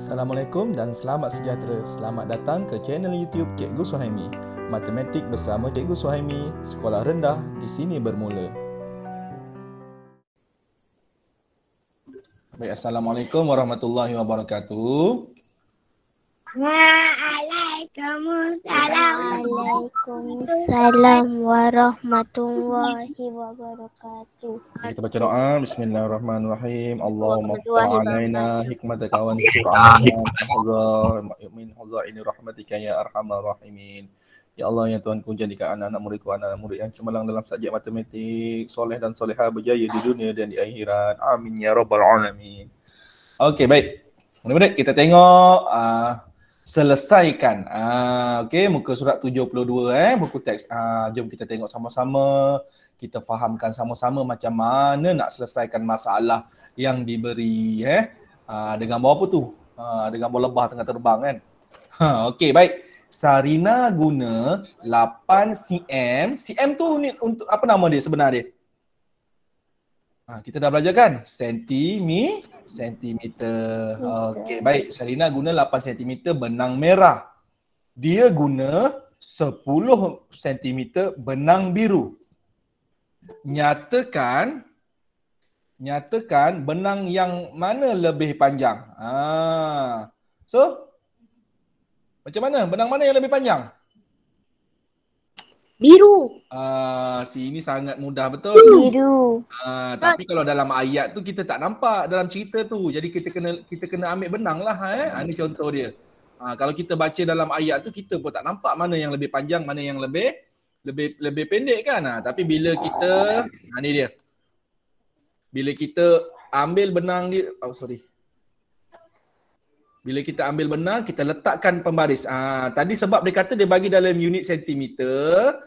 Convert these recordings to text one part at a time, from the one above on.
Assalamualaikum dan selamat sejahtera. Selamat datang ke channel YouTube Cikgu Suhaimi. Matematik bersama Cikgu Suhaimi, sekolah rendah di sini bermula. Baik, Assalamualaikum warahmatullahi wabarakatuh. Waalaikumsalam warahmatullahi wabarakatuh. Kita baca doa. Bismillahirrahmanirrahim. Allahumma Warahmatullahi alaina hikmataka wa min ini rahmatika ya arhamar rahimin. Ya Allah, ya Tuhanku, jadikan anak-anak muridku anak-anak murid yang cemerlang dalam subjek matematik, soleh dan soleha, berjaya di dunia dan di akhirat. Amin ya rabbal alamin. Okey, baik. Murid-murid, kita tengok selesaikan. Okey, muka surat 72 buku teks. Jom kita tengok sama-sama. Kita fahamkan sama-sama macam mana nak selesaikan masalah yang diberi ada gambar apa tu? Ada gambar lebah tengah terbang kan. Okey, baik. Sarina guna 8 cm. Cm tu ni untuk apa nama dia sebenar dia? Kita dah belajar kan? Sentimeter. Okey, baik. Sarina guna 8 cm benang merah. Dia guna 10 cm benang biru. Nyatakan benang yang mana lebih panjang. So, macam mana? Benang mana yang lebih panjang? Biru. Sini sangat mudah betul. Biru. Tapi kalau dalam ayat tu kita tak nampak dalam cerita tu. Jadi kita kena ambil benang lah. Ini contoh dia. Kalau kita baca dalam ayat tu kita pun tak nampak mana yang lebih panjang, mana yang lebih pendek kan. Tapi bila kita ni dia. Bila kita ambil benang dia, bila kita ambil benang, kita letakkan pembaris. Tadi sebab dia kata dia bagi dalam unit sentimeter.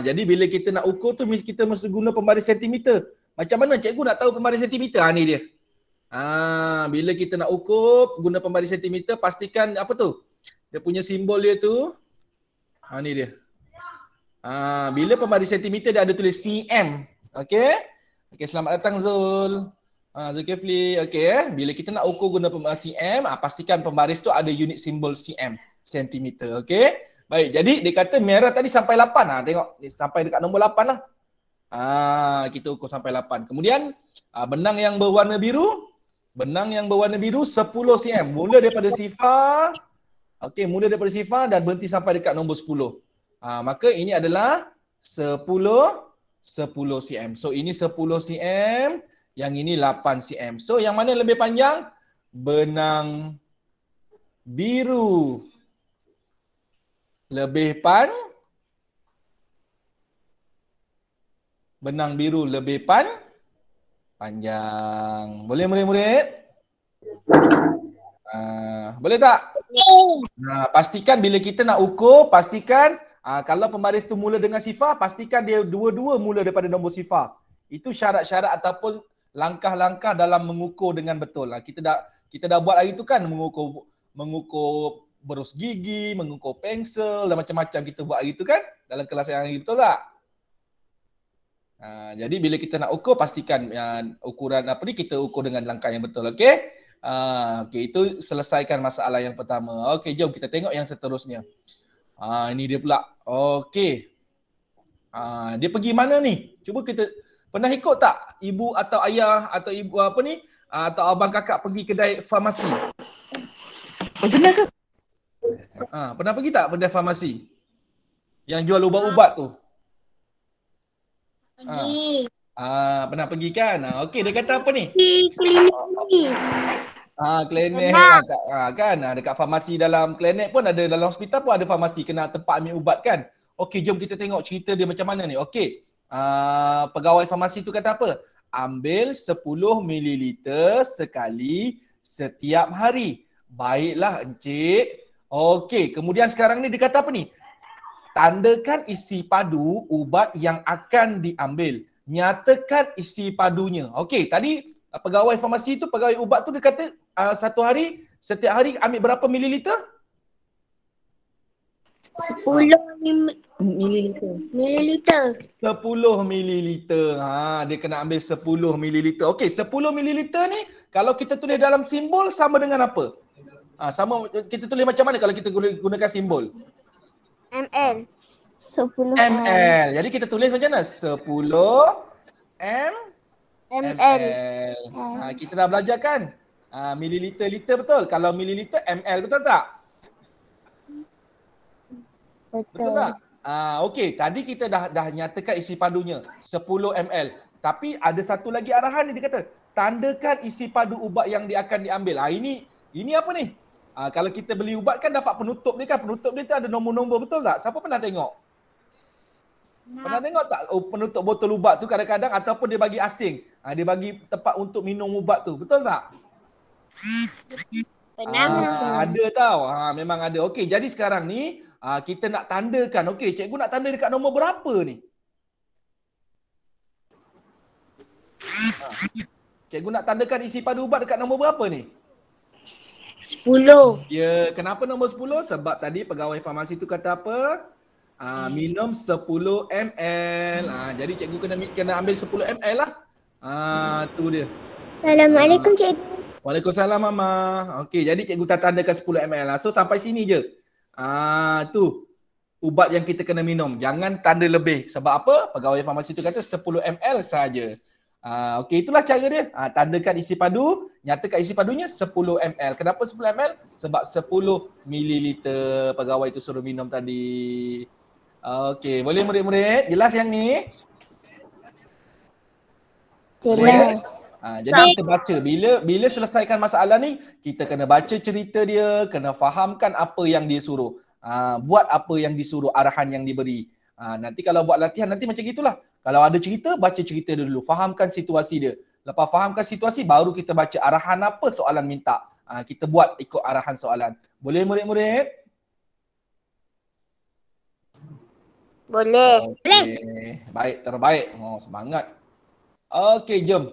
Jadi bila kita nak ukur tu, kita mesti guna pembaris sentimeter. Macam mana cikgu nak tahu pembaris sentimeter? Ni dia. Bila kita nak ukur, guna pembaris sentimeter, pastikan apa tu? Dia punya simbol dia tu. Ni dia. Bila pembaris sentimeter dia ada tulis cm. Okey, selamat datang Zul. Zulkifli, okey bila kita nak ukur guna cm, pastikan pembaris tu ada unit simbol cm, sentimeter, okey. Baik, jadi dia kata merah tadi sampai 8. Tengok sampai dekat nombor 8 lah. Kita ukur sampai 8. Kemudian benang yang berwarna biru 10 cm. Mula daripada sifar. Okey, mula daripada sifar dan berhenti sampai dekat nombor 10. Maka ini adalah 10 cm. So ini 10 cm. Yang ini 8 cm. So yang mana lebih panjang? Benang biru lebih benang biru lebih panjang. Boleh murid-murid? Boleh tak? Pastikan bila kita nak ukur, pastikan kalau pembaris tu mula dengan sifar, pastikan dia dua-dua mula daripada nombor sifar. Itu syarat-syarat ataupun langkah-langkah dalam mengukur dengan betul. Kita dah buat hari tu kan, mengukur berus gigi, mengukur pensel dan macam-macam kita buat hari tu kan dalam kelas yang hari, betul tak? Jadi bila kita nak ukur, pastikan ukuran apa ni kita ukur dengan langkah yang betul, okey? Okey, itu selesaikan masalah yang pertama. Okey, jom kita tengok yang seterusnya. Ini dia pula. Okey. Dia pergi mana ni? Cuba kita pernah ikut tak ibu atau ayah atau ibu atau abang kakak pergi kedai farmasi? Pernah ke? Pernah pergi tak kedai farmasi? Yang jual ubat-ubat tu? Pergi. Pernah pergi kan? Okey, dia kata apa ni? Klinik ni. Klinik kan? Dekat farmasi dalam klinik pun ada, dalam hospital pun ada farmasi, kena tempat ambil ubat kan? Okey, jom kita tengok cerita dia macam mana ni. Okey. Pegawai farmasi tu kata apa? Ambil 10 ml sekali setiap hari. Baiklah encik. Okey, kemudian sekarang ni dia kata apa ni? Tandakan isi padu ubat yang akan diambil. Nyatakan isi padunya. Okey, tadi pegawai farmasi tu, pegawai ubat tu dia kata setiap hari ambil berapa mililiter? 10 mililiter. 10 mililiter. Dia kena ambil 10 mililiter. Okey, 10 mililiter ni kalau kita tulis dalam simbol sama dengan apa? Sama kita tulis macam mana kalau kita gunakan simbol? ML. 10 ml. Jadi kita tulis macam mana? 10 m ML. Kita dah belajar kan? Mililiter, liter betul. Kalau mililiter ml betul tak? Betul tak? Okey, tadi kita dah nyatakan isi padunya 10 ml. Tapi ada satu lagi arahan ni, dia kata tandakan isi padu ubat yang dia akan diambil. Ini apa ni? Kalau kita beli ubat kan dapat penutup dia kan. Penutup dia tu ada nombor-nombor, betul tak? Siapa pernah tengok? Pernah tengok tak penutup botol ubat tu kadang-kadang ataupun dia bagi asing. Dia bagi tempat untuk minum ubat tu. Betul tak? Pernah. Ada tau. Memang ada. Okey, jadi sekarang ni kita nak tandakan. Okey, cikgu nak tanda dekat nombor berapa ni? Cikgu nak tandakan isi padu ubat dekat nombor berapa ni? 10. Ya, kenapa nombor 10? Sebab tadi pegawai farmasi tu kata apa? Minum 10 ml. Jadi cikgu kena ambil 10 ml lah. Tu dia. Assalamualaikum cikgu. Waalaikumsalam Mama. Okey, jadi cikgu tak tandakan 10 ml lah. So sampai sini je. Tu ubat yang kita kena minum. Jangan tanda lebih. Sebab apa? Pegawai farmasi tu kata 10 ml saja. Okey, itulah cara dia. Tandakan isi padu, nyatakan isi padunya 10 ml. Kenapa 10 ml? Sebab 10 mililiter pegawai itu suruh minum tadi. Okey, boleh murid-murid? Jelas yang ni? Jelas. Jadi kita baca. Bila selesaikan masalah ni, kita kena baca cerita dia, kena fahamkan apa yang dia suruh. Buat apa yang disuruh, arahan yang diberi. Nanti kalau buat latihan nanti macam gitulah. Kalau ada cerita, baca cerita dulu. Fahamkan situasi dia. Lepas fahamkan situasi, baru kita baca arahan apa soalan minta. Kita buat ikut arahan soalan. Boleh murid-murid? Boleh. Okay. Baik, terbaik. Semangat. Okey, jom.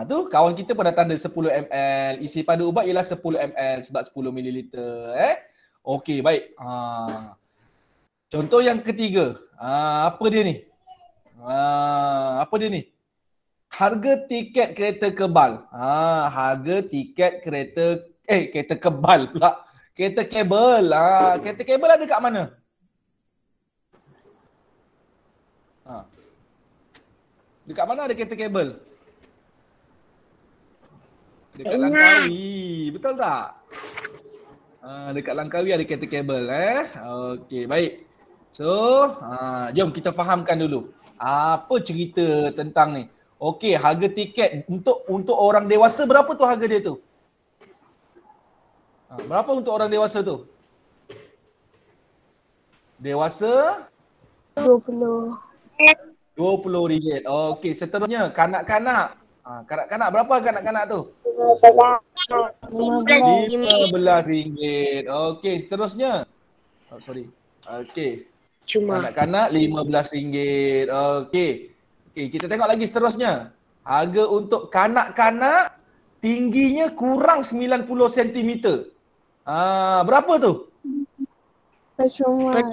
Tu kawan kita pun dah tanda 10 ml. Isi padu ubat ialah 10 ml sebab 10 mililiter. Okey, baik. Contoh yang ketiga. Apa dia ni? Apa dia ni? Harga tiket kereta kebal. Harga tiket kereta kebal pula. Kereta kabel. Kereta kabel ada kat mana? Dekat mana ada kereta kabel? Dekat Langkawi. Betul tak? Dekat Langkawi ada kereta kabel. Okey, baik. So, jom kita fahamkan dulu. Apa cerita tentang ni? Okey, harga tiket untuk orang dewasa berapa tu harga dia tu? Berapa untuk orang dewasa tu? Dewasa? 20. RM20. Okey, seterusnya kanak-kanak. Kanak-kanak berapa kanak-kanak tu? 15. RM15. Okey, seterusnya. Sorry. Okey. Cuma. Kanak-kanak RM15. Okey. Okey, kita tengok lagi seterusnya. Harga untuk kanak-kanak tingginya kurang 90 cm. Berapa tu? Percuma.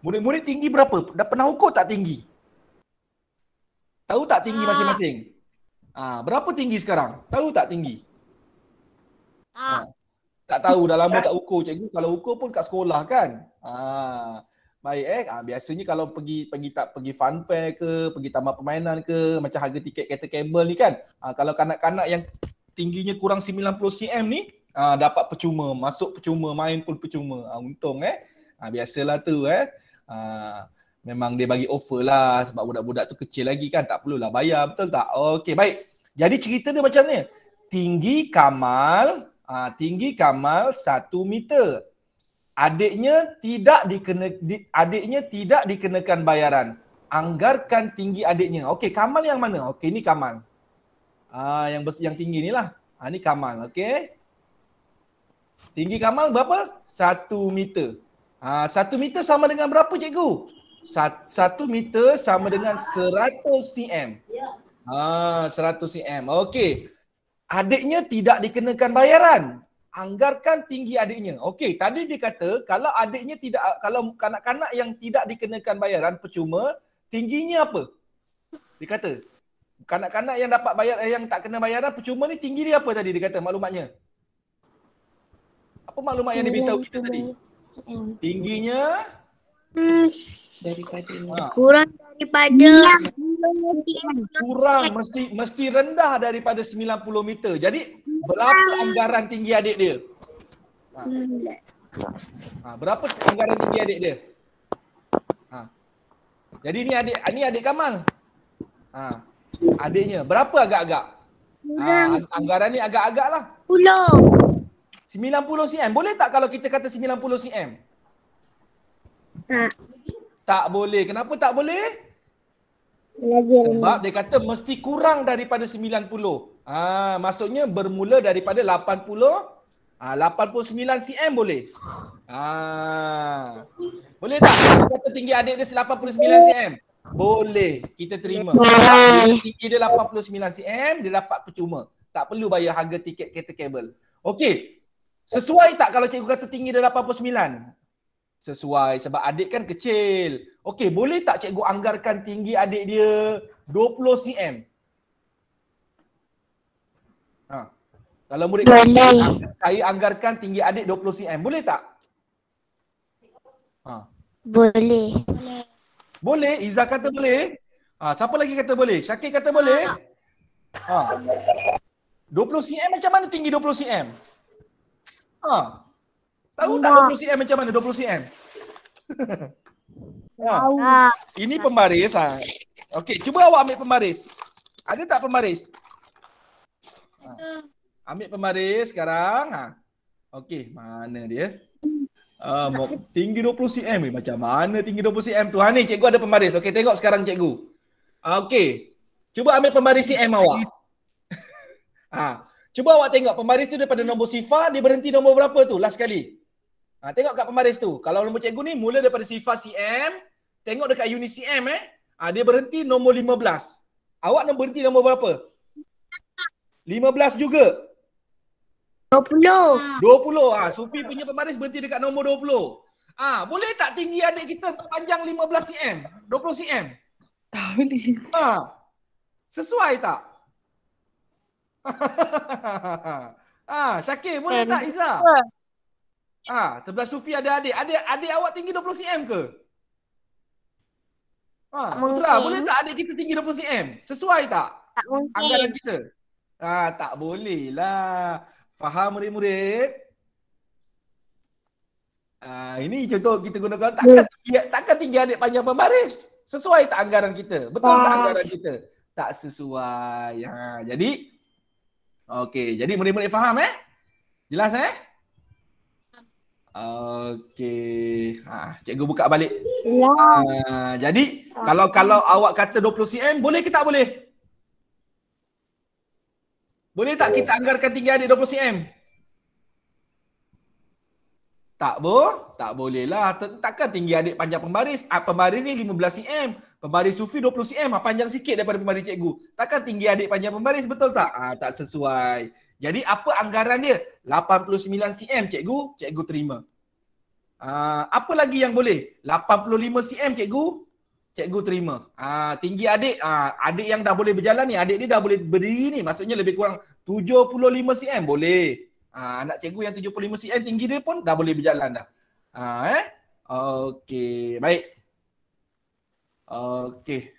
Murid-murid tinggi berapa? Dah pernah ukur tak tinggi? Tahu tak tinggi masing-masing? Berapa tinggi sekarang? Tahu tak tinggi? Tak tahu, dah lama tak ukur cikgu. Kalau ukur pun kat sekolah kan. Baik biasanya kalau pergi fun fair ke, pergi taman permainan ke, macam harga tiket kereta kabel ni kan. Kalau kanak-kanak yang tingginya kurang 90 cm ni, dapat percuma, masuk percuma, main pun percuma. Untung biasalah tu memang dia bagi offer lah sebab budak-budak tu kecil lagi kan, tak perlulah bayar, betul tak? Okey, baik. Jadi cerita dia macam ni. Tinggi Kamal 1 meter. Adiknya tidak dikenakan bayaran. Anggarkan tinggi adiknya. Okey, Kamal yang mana? Okey, ni Kamal. Yang tinggi ni lah. Ni Kamal, okey. Tinggi Kamal berapa? 1 meter. 1 meter sama dengan berapa cikgu? 1 meter sama dengan 100 cm. 100 cm. Okey. Adiknya tidak dikenakan bayaran. Anggarkan tinggi adiknya. Okey, tadi dia kata kalau kanak-kanak yang tidak dikenakan bayaran percuma, tingginya apa? Dia kata Kanak-kanak yang dapat bayar, yang tak kena bayaran percuma ni tinggi dia apa tadi dia kata maklumatnya? Apa maklumat yang diberitahu kita tadi? Tingginya Daripada Kurang daripada kurang, mesti rendah daripada 90 meter. Jadi berapa anggaran tinggi adik dia? Berapa anggaran tinggi adik dia? Jadi ni adik Kamal. Adiknya berapa agak-agak? Anggaran ni agak-agak lah. 10. 90 cm. Boleh tak kalau kita kata 90 cm? Tak. Tak boleh. Kenapa tak boleh? Lagi Sebab dia kata mesti kurang daripada 90. Maksudnya bermula daripada 80. 89 cm boleh. Boleh tak? Kita kata tinggi adik dia 89 cm. Boleh. Kita terima. Bila tinggi dia 89 cm, dia dapat percuma. Tak perlu bayar harga tiket kereta kabel. Okey. Sesuai tak kalau cikgu kata tinggi dia 89? Sesuai sebab adik kan kecil. Okey, boleh tak cikgu anggarkan tinggi adik dia 20 cm? Kalau murid kata, saya anggarkan tinggi adik 20 cm. Boleh tak? boleh. Boleh. Izzah kata boleh. Siapa lagi kata boleh? Syakir kata boleh. 20 cm macam mana tinggi 20 cm? Tahu tak 20 cm macam mana 20 cm? Ini pembaris. Okey, cuba awak ambil pembaris. Ada tak pembaris? Ambil pembaris sekarang. Okey, mana dia? Tinggi 20 cm. Macam mana tinggi 20 cm tu? Ni cikgu ada pembaris. Okey, tengok sekarang cikgu. Okey. Cuba ambil pembaris cm awak. Cuba awak tengok pembaris tu daripada nombor sifar, dia berhenti nombor berapa tu last kali? Tengok kat pembaris tu. Kalau nombor cikgu ni mula daripada sifar cm, tengok dekat unit cm dia berhenti nombor 15. Awak nak berhenti nombor berapa? 15 juga. 20. 20. Sufi punya pembaris berhenti dekat nombor 20. Boleh tak tinggi adik kita panjang 15 cm? 20 cm? tak boleh. Sesuai tak? Syakir, boleh tak Izzah? Sebelah Sufi ada adik. Adik awak tinggi 20 cm ke? Putra, boleh tak adik kita tinggi 20 cm? Sesuai tak? Tak mungkin. Anggaran kita? Tak boleh lah. Faham murid-murid? Ini contoh kita gunakan. Takkan tinggi adik panjang pembaris? Sesuai tak anggaran kita? Betul tak anggaran kita? Tak sesuai. Jadi, okey. Jadi murid-murid faham Jelas Okey. Cikgu buka balik. Jadi, kalau awak kata 20 cm, boleh ke tak boleh? Boleh tak kita anggarkan tinggi adik 20 cm? Tak boleh lah. Takkan tinggi adik panjang pembaris. Pembaris ni 15 cm. Pembaris Sufi 20 cm. Panjang sikit daripada pembaris cikgu. Takkan tinggi adik panjang pembaris, betul tak? Tak sesuai. Jadi apa anggaran dia? 89 cm cikgu terima. Apa lagi yang boleh? 85 cm cikgu terima. Tinggi adik, adik yang dah boleh berjalan ni, adik ni dah boleh berdiri ni, maksudnya lebih kurang 75 cm boleh. Anak cikgu yang 75 cm tinggi dia pun dah boleh berjalan dah. Okey, baik. Okey.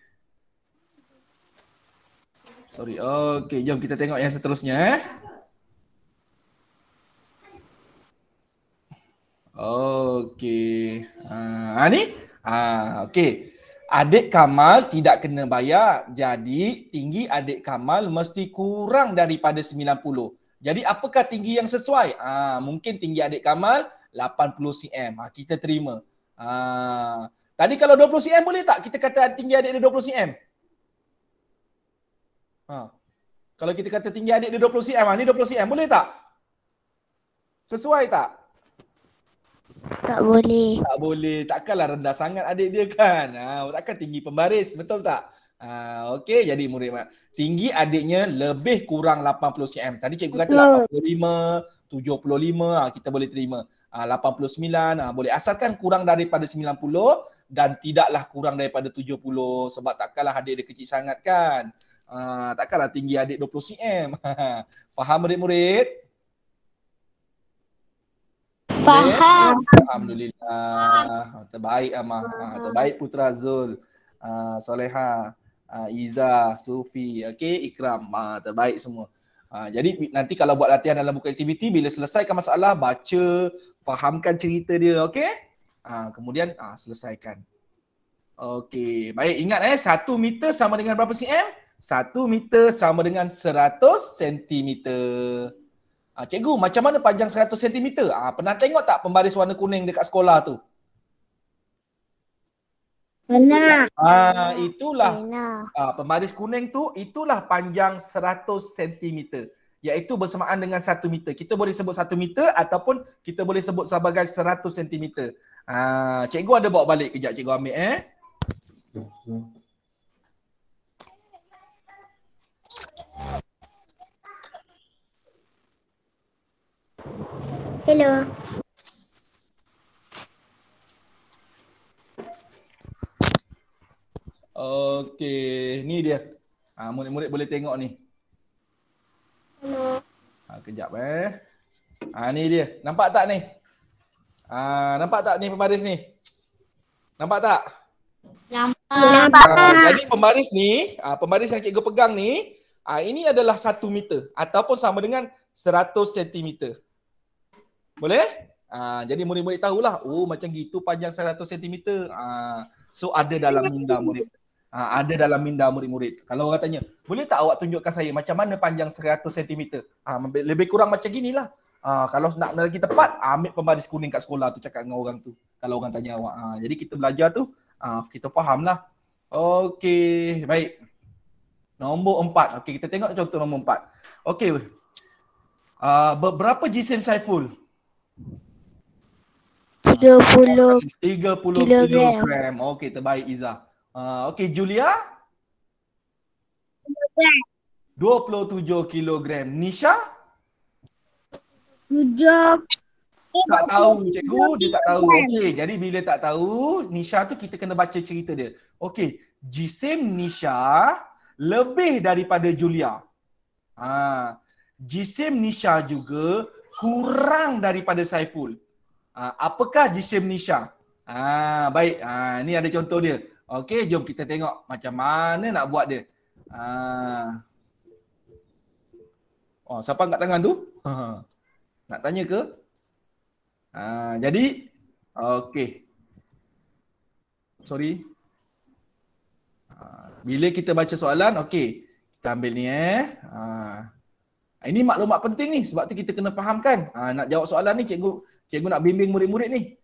Sorry. Okey, jom kita tengok yang seterusnya Okey. Ni? Okey. Adik Kamal tidak kena bayar. Jadi tinggi adik Kamal mesti kurang daripada 90. Jadi apakah tinggi yang sesuai? Mungkin tinggi adik Kamal 80 cm. Kita terima. Tadi kalau 20 cm boleh tak kita kata tinggi adik dia 20 cm? Kalau kita kata tinggi adik dia 20 cm, ni 20 cm boleh tak? Sesuai tak? Tak boleh. Tak boleh. Takkanlah rendah sangat adik dia kan. Takkan tinggi pembaris. Betul tak? Okey, jadi murid tinggi adiknya lebih kurang 80 cm. Tadi cikgu kata 85, 75, kita boleh terima. 89, boleh. Asalkan kurang daripada 90 dan tidaklah kurang daripada 70. Sebab takkanlah adik dia kecil sangat kan. Takkanlah tinggi adik 20 cm. Faham murid-murid? Faham. Alhamdulillah. Terbaik Amah. Terbaik Putra Zul. Soleha. Iza, Sufi, okey, Ikram. Terbaik semua. Jadi nanti kalau buat latihan dalam buku aktiviti, bila selesaikan masalah, baca, fahamkan cerita dia, okey? Kemudian selesaikan. Okey, baik, ingat 1 meter sama dengan berapa cm? 1 meter sama dengan 100 cm. Cikgu, macam mana panjang 100 cm? Pernah tengok tak pembaris warna kuning dekat sekolah tu? Benar. Itulah pembaris kuning tu, itulah panjang 100 cm, iaitu bersamaan dengan 1 meter. Kita boleh sebut 1 meter ataupun kita boleh sebut sebagai 100 cm. Cikgu ada bawa balik, kejap cikgu ambil Hello. Okey, ni dia. Murid-murid boleh tengok ni. Hello. Kejap ni dia. Nampak tak ni? Nampak tak ni pembaris ni? Nampak tak? Nampak. Jadi pembaris ni, pembaris yang cikgu pegang ni, ini adalah 1 meter ataupun sama dengan 100 cm. Boleh? Jadi murid-murid tahulah, macam gitu panjang 100 cm. So ada dalam minda murid. Ada dalam minda murid-murid. Kalau orang tanya, boleh tak awak tunjukkan saya macam mana panjang 100 cm? Lebih kurang macam ginilah. Kalau nak lagi tepat, ambil pembaris kuning kat sekolah tu, cakap dengan orang tu. Kalau orang tanya awak. Jadi kita belajar tu, kita fahamlah. Okey, baik. Nombor 4. Okey, kita tengok contoh nombor 4. Okey. Berapa jisim Saiful? 30 kilogram. Okey, terbaik Iza. Okey, Julia? 27 kilogram. Nisha? 7. Tak tahu cikgu, dia tak tahu. Okey, jadi bila tak tahu, Nisha tu kita kena baca cerita dia. Okey, jisim Nisha lebih daripada Julia. Jisim Nisha juga kurang daripada Saiful. Apakah jisim Nisha? Baik, ni ada contoh dia. Okey, jom kita tengok macam mana nak buat dia. Siapa angkat tangan tu? Nak tanya ke? Jadi, okey. Sorry. Bila kita baca soalan, okey. Kita ambil ni ini maklumat penting ni sebab tu kita kena fahamkan. Nak jawab soalan ni cikgu nak bimbing murid-murid ni.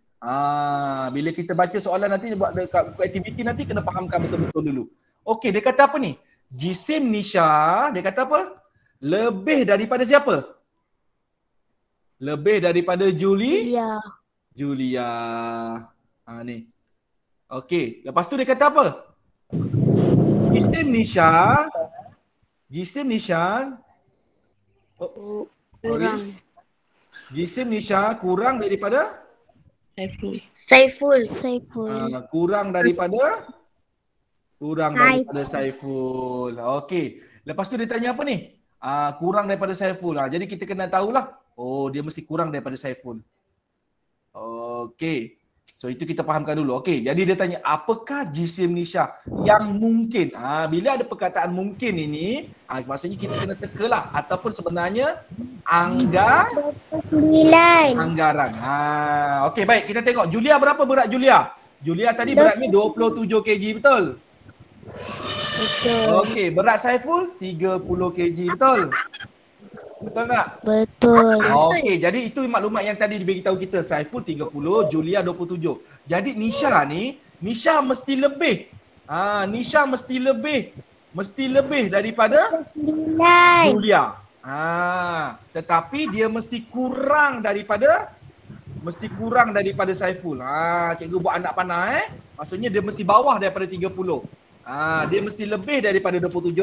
Bila kita baca soalan nanti buat dekat buku aktiviti nanti kena fahamkan betul-betul dulu. Okey, dia kata apa ni? Jisim Nisha, dia kata apa? Lebih daripada siapa? Lebih daripada Julia. Ni. Okey, lepas tu dia kata apa? Jisim Nisha Kurang. Jisim Nisha kurang daripada Saiful. kurang daripada Saiful. Okey. Lepas tu dia tanya apa ni? Kurang daripada Saiful. Jadi kita kena tahulah. Dia mesti kurang daripada Saiful. Okey. So itu kita fahamkan dulu. Okey. Jadi dia tanya apakah jisim Nisha yang mungkin? Bila ada perkataan mungkin ini, maksudnya kita kena tekalah ataupun sebenarnya anggaran. Okey, baik, kita tengok Julia berapa berat Julia? Julia tadi beratnya 27 kg, betul? Betul. Okey, berat Saiful 30 kg, betul? Betul tak? Betul. Okey, jadi itu maklumat yang tadi diberitahu kita. Saiful 30, Julia 27. Jadi Nisha mesti lebih. Nisha mesti lebih daripada Julia. Tetapi dia mesti kurang daripada Saiful. Cikgu buat anak panah Maksudnya dia mesti bawah daripada 30. Dia mesti lebih daripada 27,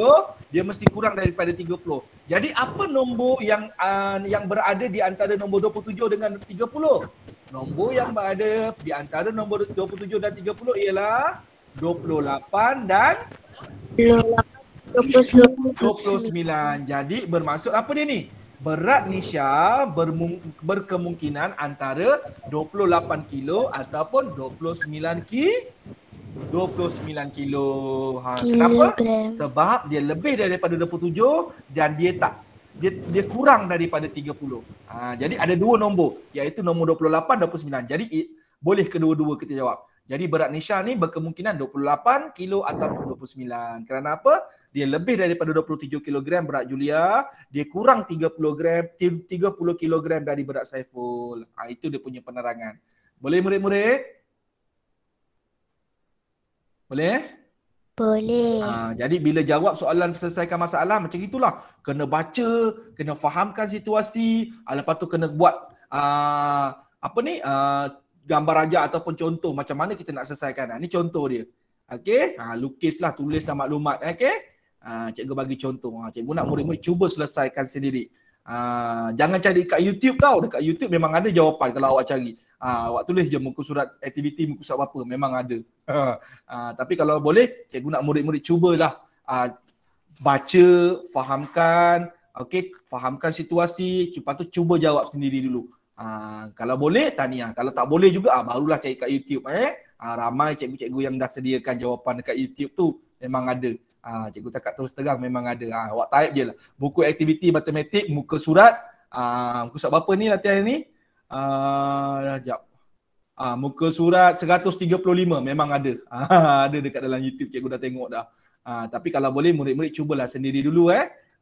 dia mesti kurang daripada 30. Jadi apa nombor yang berada di antara nombor 27 dengan 30? Nombor yang berada di antara nombor 27 dan 30 ialah 28 dan 29. Jadi bermaksud apa dia ni? Berat Nisha berkemungkinan antara 28 kilo ataupun 29 kilo. Kenapa? Kilogram. Sebab dia lebih daripada 27 dan dia kurang daripada 30. Jadi ada dua nombor, iaitu nombor 28 dan 29. Jadi boleh kedua-dua kita jawab. Jadi berat Nisha ni berkemungkinan 28 kilo ataupun 29. Kerana apa? Dia lebih daripada 27 kilogram berat Julia, dia kurang 30 kilogram dari berat Saiful. Itu dia punya penerangan. Boleh murid-murid? Boleh? Boleh. Jadi bila jawab soalan selesaikan masalah macam itulah. Kena baca, kena fahamkan situasi, lepas tu kena buat gambar raja ataupun contoh macam mana kita nak selesaikan. Ni contoh dia. Okey, lukislah, tulislah maklumat. Okey. Cikgu bagi contoh. Cikgu nak murid-murid cuba selesaikan sendiri. Jangan cari kat YouTube tau. Dekat YouTube memang ada jawapan kalau awak cari. Awak tulis je muka surat aktiviti, muka surat apa, memang ada. Tapi kalau boleh, cikgu nak murid-murid cubalah baca, fahamkan, okey, fahamkan situasi, lepas tu cuba jawab sendiri dulu. Kalau boleh, tahniah. Kalau tak boleh juga, barulah cari kat YouTube. Ramai cikgu-cikgu yang dah sediakan jawapan dekat YouTube tu. Memang ada. Cikgu cakap terus terang, memang ada. Awak type je lah. Buku aktiviti matematik, muka surat. Muka surat berapa ni latihan ni? Sekejap. Muka surat 135 memang ada. Ada dekat dalam YouTube, cikgu dah tengok dah. Tapi kalau boleh, murid-murid cubalah sendiri dulu.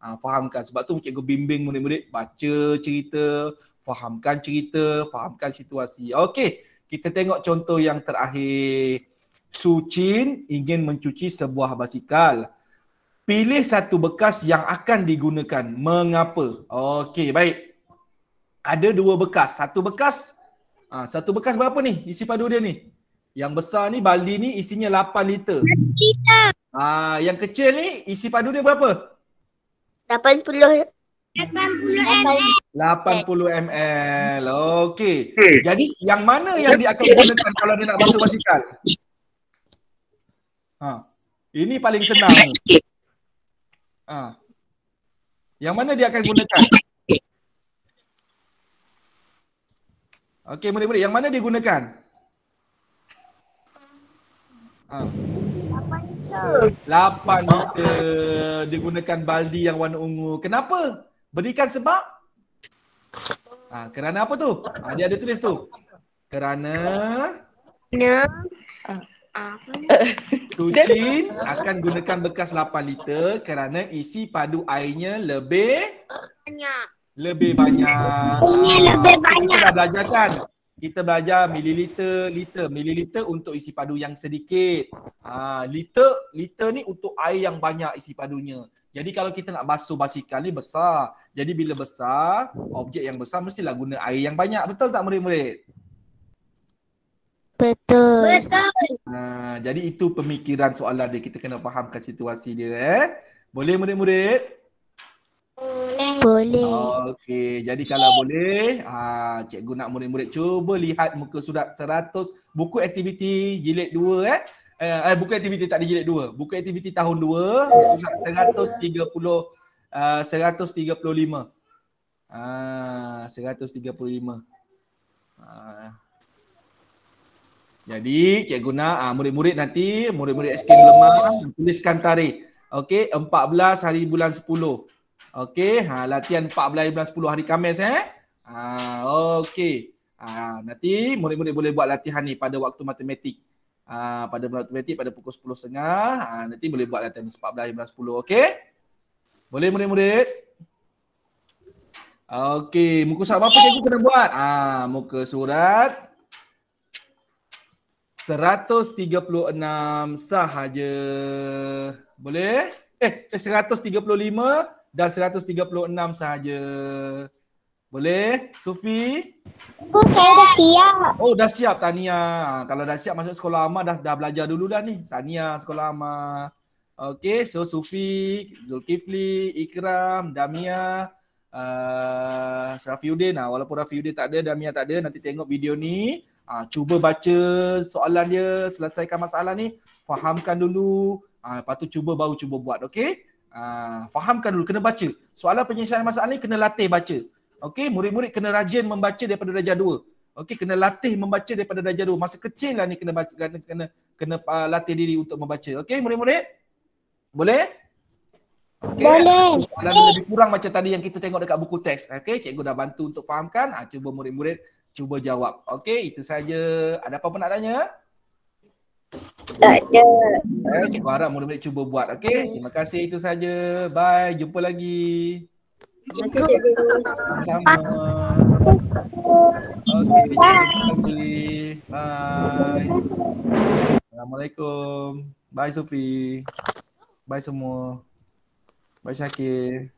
Fahamkan. Sebab tu cikgu bimbing murid-murid baca cerita, fahamkan cerita, fahamkan situasi. Okey, kita tengok contoh yang terakhir. Sucin ingin mencuci sebuah basikal. Pilih satu bekas yang akan digunakan. Mengapa? Okey, baik. Ada dua bekas. Satu bekas berapa ni isi padu dia ni? Yang besar ni, baldi ni isinya 8 liter. Yang kecil ni isi padu dia berapa? 80 ml. Okey. Jadi yang mana yang dia akan gunakan kalau dia nak basuh basikal? Ini paling senang. Yang mana dia akan gunakan? Okey murid-murid, yang mana dia gunakan? 8 liter. Digunakan baldi yang warna ungu. Kenapa? Berikan sebab? Kerana apa tu? Dia ada tulis tu. Kerana Sucin akan gunakan bekas 8 liter kerana isi padu airnya lebih banyak. Kita dah belajar kan? Kita belajar mililiter, liter. Mililiter untuk isi padu yang sedikit. Liter ni untuk air yang banyak isi padunya. Jadi kalau kita nak basuh basikal ni besar. Jadi bila besar, objek yang besar mestilah guna air yang banyak. Betul tak murid-murid? Betul. Jadi itu pemikiran soalan dia. Kita kena fahamkan situasi dia. Boleh murid-murid? Boleh. Okey, jadi kalau boleh, cikgu nak murid-murid cuba lihat muka surat 100, buku aktiviti jilid 2 buku aktiviti tak ada jilid 2. Buku aktiviti tahun 2, 135. 135. Jadi cikgu nak murid-murid nanti, murid-murid SK Lemah tuliskan tarikh. Okey, 14 hari bulan 10. Okey, latihan 14 hari bulan 10 hari Khamis okey. Nanti murid-murid boleh buat latihan ni pada waktu matematik. Pada matematik pada pukul 10.30, nanti boleh buat latihan ni 14 hari bulan 10. Okey? Boleh murid-murid? Okey, muka surat berapa cikgu kena buat? Muka surat 136 sahaja. Boleh? 135 dan 136 sahaja. Boleh? Sufi? Saya dah siap. Oh, dah siap, tahniah. Kalau dah siap masuk sekolah amal dah belajar dulu dah ni. Tahniah sekolah amal. Okey, so Sufi, Zulkifli, Ikram, Damia, Rafiuddin. Walaupun Rafiuddin tak ada, Damia tak ada, nanti tengok video ni. Cuba baca soalan dia, selesaikan masalah ni, fahamkan dulu. Lepas tu baru cuba buat, okey? Fahamkan dulu, kena baca. Soalan penyelesaian masalah ni kena latih baca. Okey, murid-murid kena rajin membaca daripada darjah 2. Okey, kena latih membaca daripada darjah 2. Masa kecil lah ni kena baca, kena latih diri untuk membaca. Okey, murid-murid? Boleh? Okay. Boleh. Soalan lebih kurang macam tadi yang kita tengok dekat buku teks. Okey, cikgu dah bantu untuk fahamkan. Cuba murid-murid cuba jawab. Okey, itu saja. Ada apa-apa nak tanya? Tak ada. Cikgu harap murid-murid cuba buat. Okey, terima kasih, itu saja. Bye, jumpa lagi. Terima kasih cikgu. Sama-sama. Okey, jumpa lagi. Bye. Assalamualaikum. Bye Sophie. Bye semua. Bye Syakir.